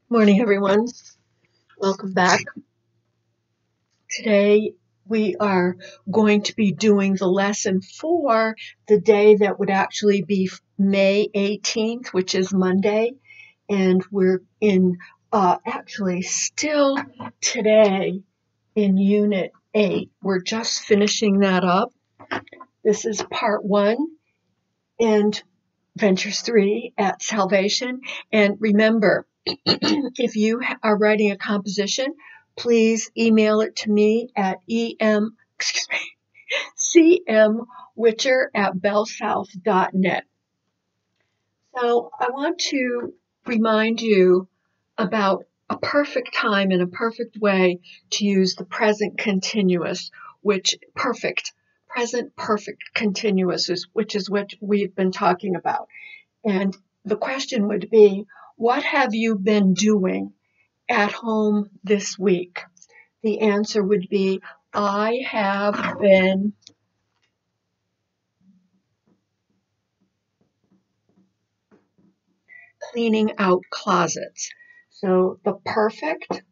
Morning, everyone. Welcome back. Today we are going to be doing the lesson for the day that would actually be May 18th, which is Monday. And we're in actually still today in Unit 8. We're just finishing that up. This is Part 1 and Ventures 3 at Salvation. And remember, if you are writing a composition, please email it to me at cmwicher@bellsouth.net. So I want to remind you about a perfect time and a perfect way to use the present continuous, present perfect continuous, which is what we've been talking about. And the question would be, what have you been doing at home this week? The answer would be, I have been cleaning out closets. So the perfect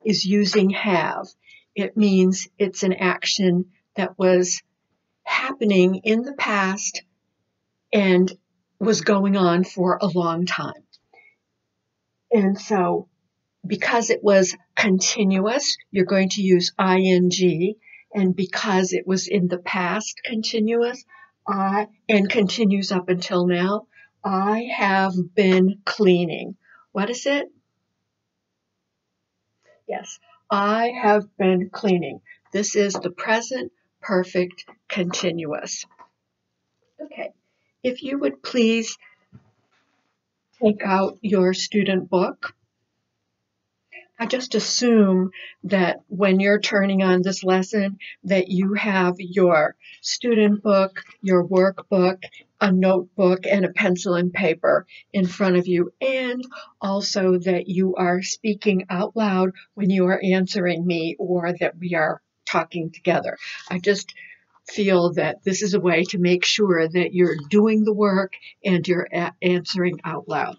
is using have. It means it's an action that was happening in the past and was going on for a long time. And so because it was continuous, you're going to use ing, and because it was in the past continuous, and continues up until now, I have been cleaning. What is it? Yes, I have been cleaning. This is the present perfect continuous. Okay, if you would please take out your student book. I just assume that when you're turning on this lesson that you have your student book, your workbook, a notebook, and a pencil and paper in front of you, and also that you are speaking out loud when you are answering me or that we are talking together. I just feel that this is a way to make sure that you're doing the work and you're answering out loud.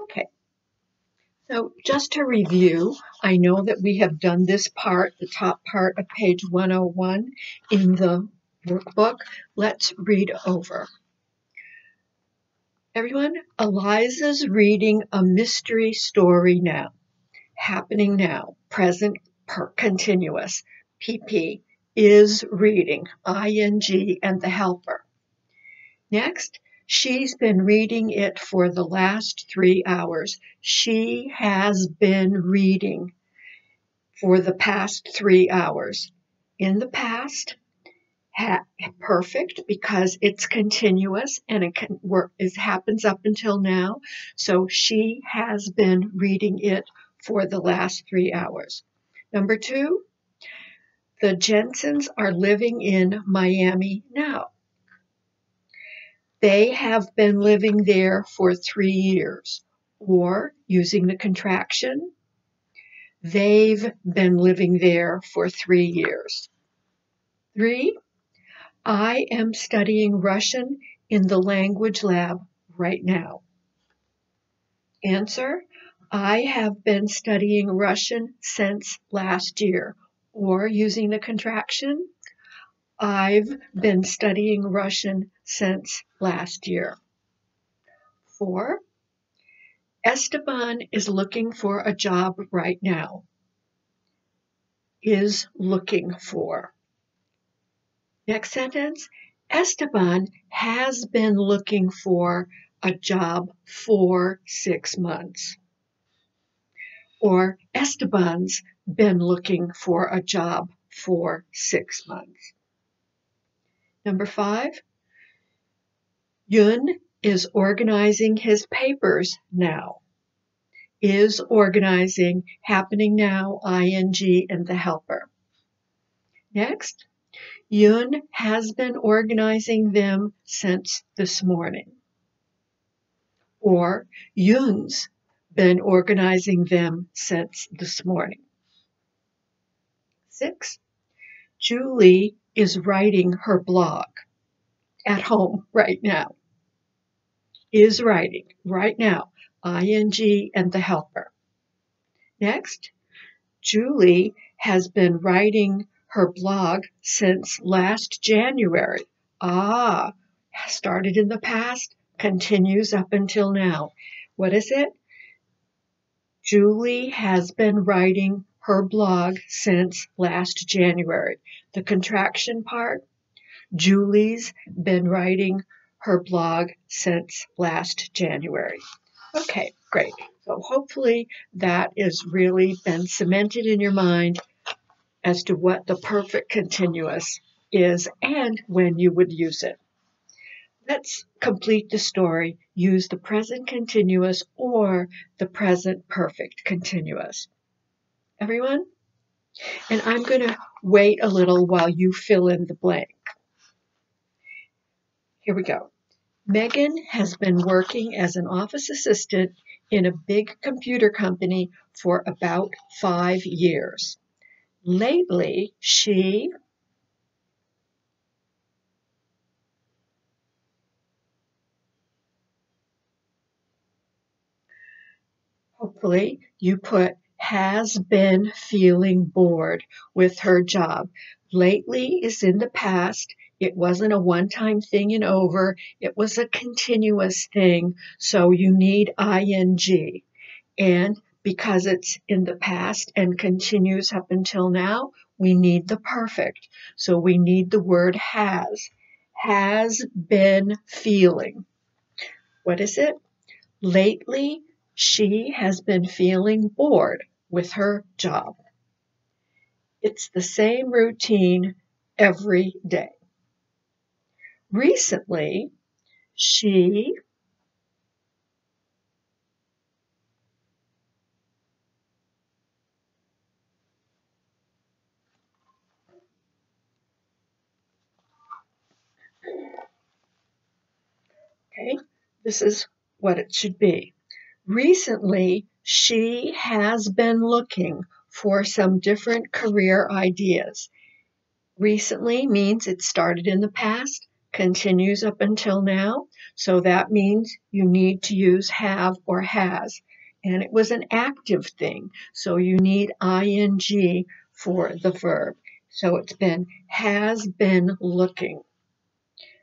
Okay. So just to review, I know that we have done this part, the top part of page 101 in the workbook. Let's read over. Everyone, Eliza's reading a mystery story now, happening now, present continuous, PP, is reading, ing, and the helper. Next, she's been reading it for the last 3 hours. She has been reading for the past 3 hours. In the past, perfect because it's continuous and it can work. It happens up until now. So she has been reading it for the last 3 hours. Number 2, the Jensens are living in Miami now. They have been living there for 3 years, or using the contraction, they've been living there for 3 years. 3, I am studying Russian in the language lab right now. Answer, I have been studying Russian since last year, or using the contraction, I've been studying Russian since last year. 4, Esteban is looking for a job right now. Is looking for. Next sentence, Esteban has been looking for a job for 6 months. Or Esteban's been looking for a job for 6 months. Number 5, Yun is organizing his papers now. Is organizing, happening now, ing, and the helper. Next, Yun has been organizing them since this morning. Or Yun's been organizing them since this morning. 6, Julie is writing her blog at home right now. Is writing right now, ing, and the helper. Next, Julie has been writing her blog since last January. Started in the past, continues up until now. What is it? Julie has been writing her blog since last January. The contraction part, Julie's been writing her blog since last January. Okay, great. So hopefully that has really been cemented in your mind as to what the perfect continuous is and when you would use it. Let's complete the story. Use the present continuous or the present perfect continuous. Everyone? And I'm going to wait a little while you fill in the blank. Here we go. Megan has been working as an office assistant in a big computer company for about 5 years. Lately, she hopefully you put has been feeling bored with her job. Lately is in the past. It wasn't a one-time thing and over. It was a continuous thing. So you need ing. And because it's in the past and continues up until now, we need the perfect. So we need the word has. Has been feeling. What is it? Lately, she has been feeling bored with her job. It's the same routine every day. Recently, she okay, this is what it should be. Recently, she has been looking for some different career ideas. Recently means it started in the past, continues up until now, so that means you need to use have or has. And it was an active thing, so you need ing for the verb. So it's been has been looking.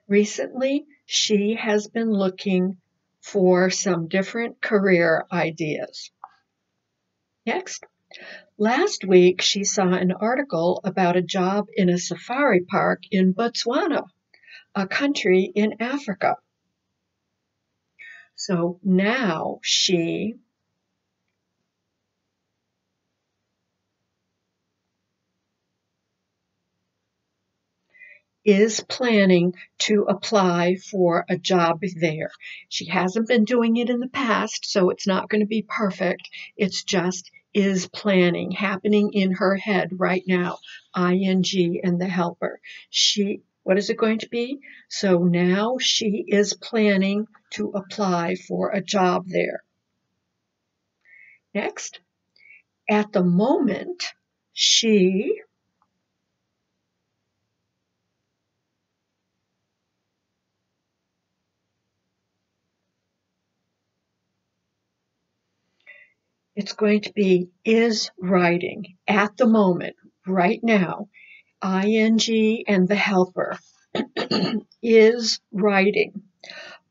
Recently, she has been looking for some different career ideas. Next. Last week, she saw an article about a job in a safari park in Botswana, a country in Africa. So now she is planning to apply for a job there. She hasn't been doing it in the past, so it's not going to be perfect. It's just is planning, happening in her head right now, ing and the helper. What is it going to be? So now she is planning to apply for a job there. Next, at the moment, she it's going to be is writing at the moment, right now, ing and the helper, is writing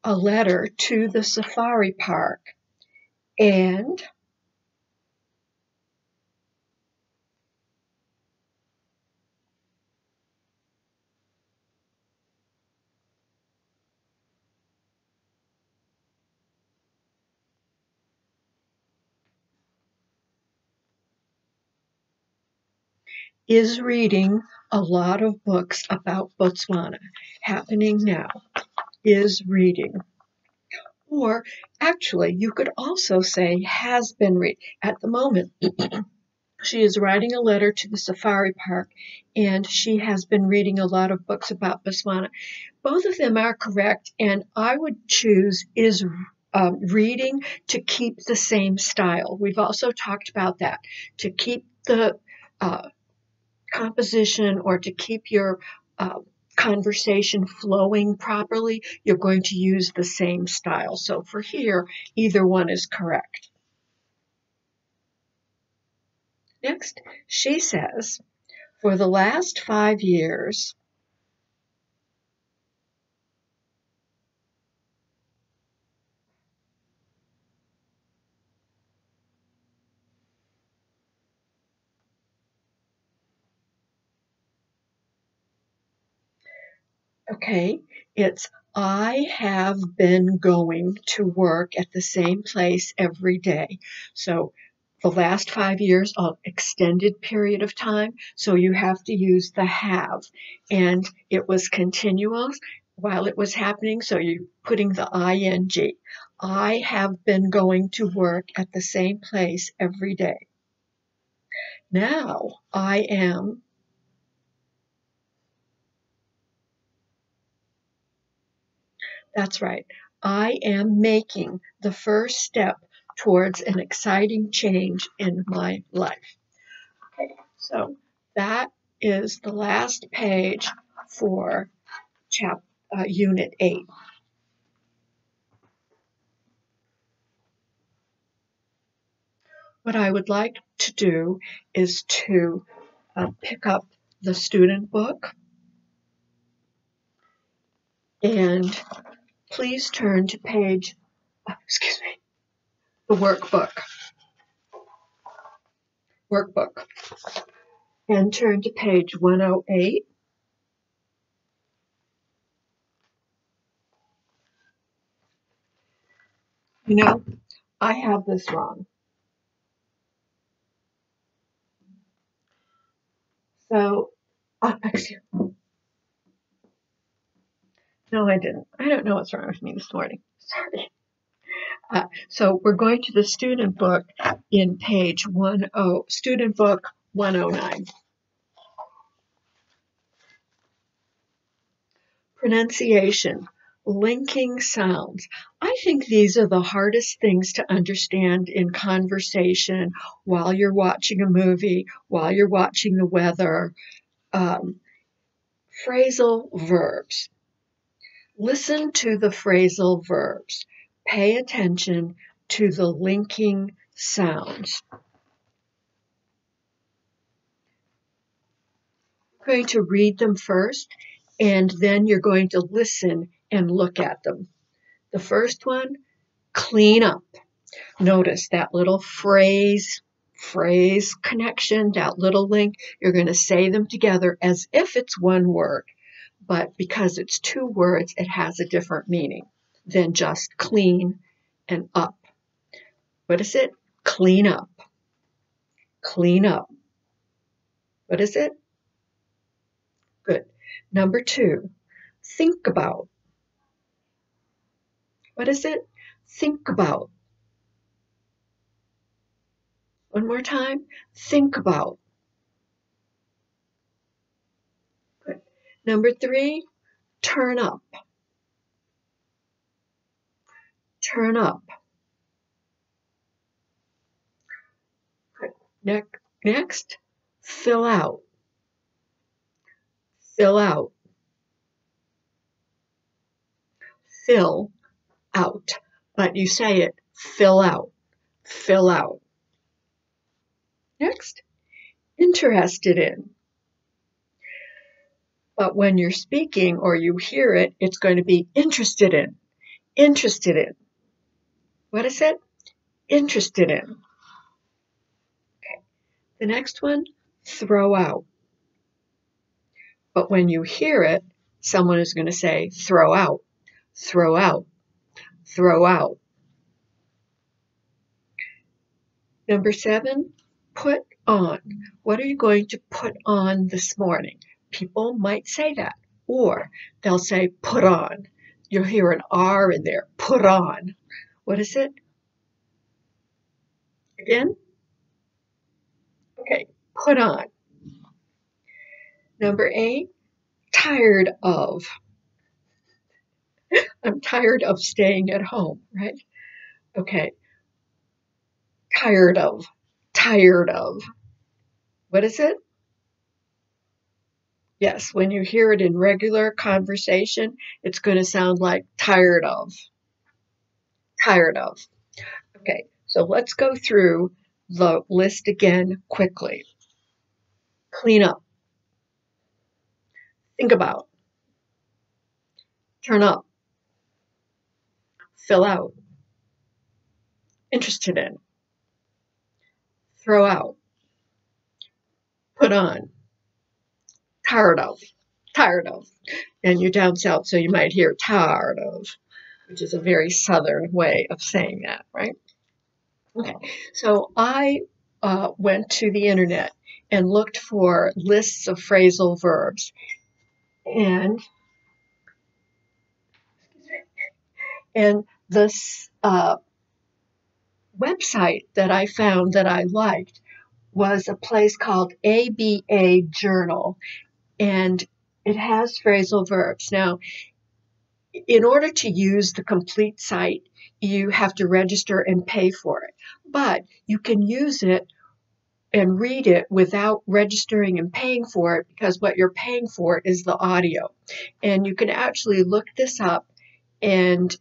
a letter to the safari park and is reading a lot of books about Botswana. Happening now, is reading. Or actually, you could also say has been reading. At the moment, she is writing a letter to the safari park and she has been reading a lot of books about Botswana. Both of them are correct, and I would choose is reading to keep the same style. We've also talked about that. To keep the composition or to keep your conversation flowing properly, you're going to use the same style. So for here, either one is correct. Next, she says, for the last 5 years, okay, it's I have been going to work at the same place every day. So the last 5 years, an extended period of time, so you have to use the have. And it was continuous while it was happening, so you're putting the ing. I have been going to work at the same place every day. Now I am, that's right, I am making the first step towards an exciting change in my life. Okay, so that is the last page for Unit 8. What I would like to do is to pick up the student book, and please turn to page, the workbook, and turn to page 108. You know, I have this wrong. So, excuse me. No, I didn't. I don't know what's wrong with me this morning. Sorry. So we're going to the student book in page student book 109. Pronunciation, linking sounds. I think these are the hardest things to understand in conversation while you're watching a movie, while you're watching the weather. Phrasal verbs. Listen to the phrasal verbs. Pay attention to the linking sounds. I'm going to read them first, and then you're going to listen and look at them. The first one, clean up. Notice that little phrase connection, that little link. You're going to say them together as if it's one word, but because it's 2 words, it has a different meaning than just clean and up. What is it? Clean up. Clean up. What is it? Good. Number 2, think about. What is it? Think about. One more time. Think about. Good. Number 3, turn up. Turn up. Good. Next, fill out. Fill out. Fill out. But you say it, fill out. Fill out. Next, interested in. But when you're speaking or you hear it, it's going to be interested in. Interested in. What is it? Interested in. Okay. The next one, throw out. But when you hear it, someone is going to say throw out, throw out, throw out. Number 7, put on. What are you going to put on this morning? People might say that, or they'll say put on. You'll hear an R in there, put on. What is it? Again? Okay, put on. Number 8, tired of. I'm tired of staying at home, right? Okay, tired of, tired of. What is it? Yes, when you hear it in regular conversation, it's going to sound like tired of. Tired of. Okay, so let's go through the list again quickly. Clean up. Think about. Turn up. Fill out. Interested in. Throw out. Put on. Tired of. Tired of. And you're down south, so you might hear tired of, which is a very southern way of saying that, right? Okay, so I went to the internet and looked for lists of phrasal verbs. And this website that I found that I liked was a place called ABA Journal, and it has phrasal verbs. Now, in order to use the complete site, you have to register and pay for it, but you can use it and read it without registering and paying for it, because what you're paying for is the audio. And you can actually look this up and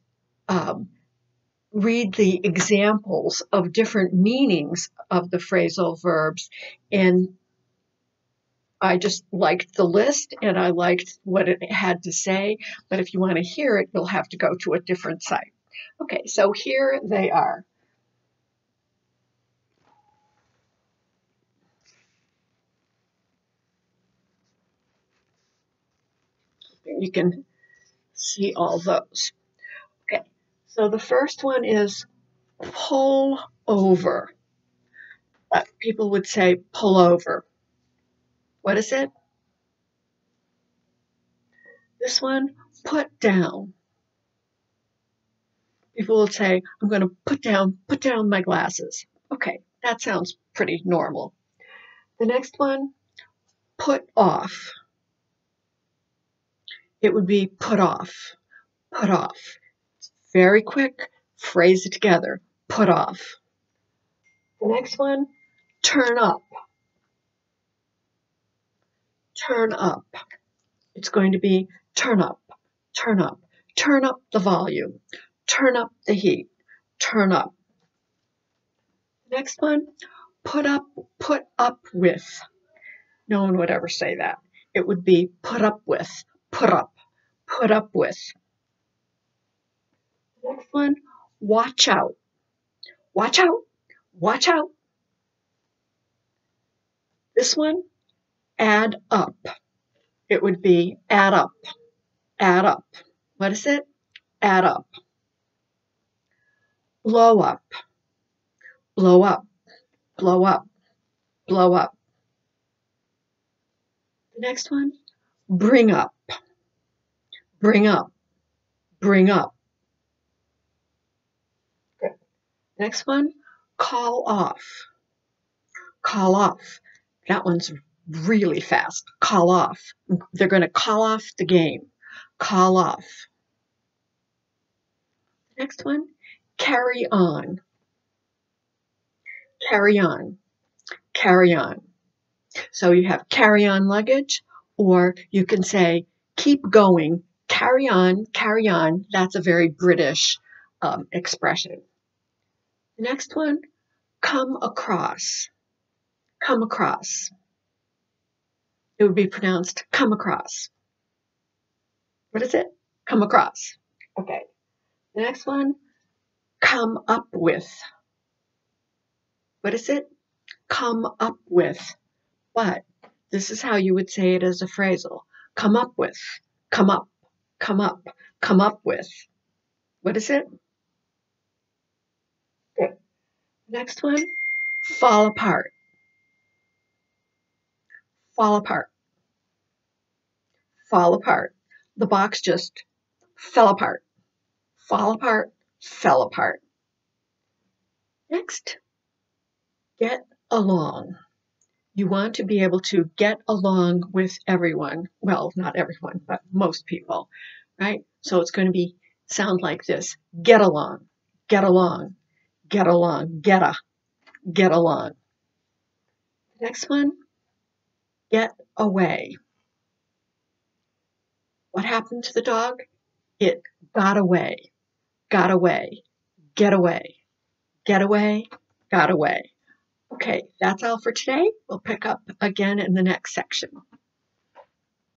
read the examples of different meanings of the phrasal verbs. And I just liked the list and I liked what it had to say. But if you want to hear it, you'll have to go to a different site. Okay, so here they are. You can see all those. Okay, so the first one is pull over. People would say pull over. What is it? This one, put down. People would say, I'm going to put down my glasses. Okay, that sounds pretty normal. The next one, put off. It would be put off, put off. Very quick, phrase it together, put off. The next one, turn up. Turn up. It's going to be turn up, turn up. Turn up the volume, turn up the heat, turn up. Next one, put up with. No one would ever say that. It would be put up with, put up with. Next one, watch out, watch out, watch out. This one, add up. It would be add up, add up. What is it? Add up. Blow up, blow up, blow up, blow up. The next one, bring up, bring up, bring up. Good. Next one, call off, call off. That one's really fast. Call off. They're going to call off the game. Call off. Next one, carry on. Carry on. Carry on. So you have carry on luggage, or you can say keep going. Carry on, carry on. That's a very British expression. Next one, come across. Come across. It would be pronounced come across. What is it? Come across. Okay. The next one, come up with. What is it? Come up with. But this is how you would say it as a phrasal. Come up with. Come up. Come up. Come up with. What is it? Good. Next one, fall apart. Fall apart. Fall apart. The box just fell apart. Fall apart, fell apart. Next, get along. You want to be able to get along with everyone. Well, not everyone, but most people, right? So it's going to sound like this. Get along, get along, get along, get along. Next one, get away. What happened to the dog? It got away, got away, get away, get away, got away. Okay, that's all for today. We'll pick up again in the next section.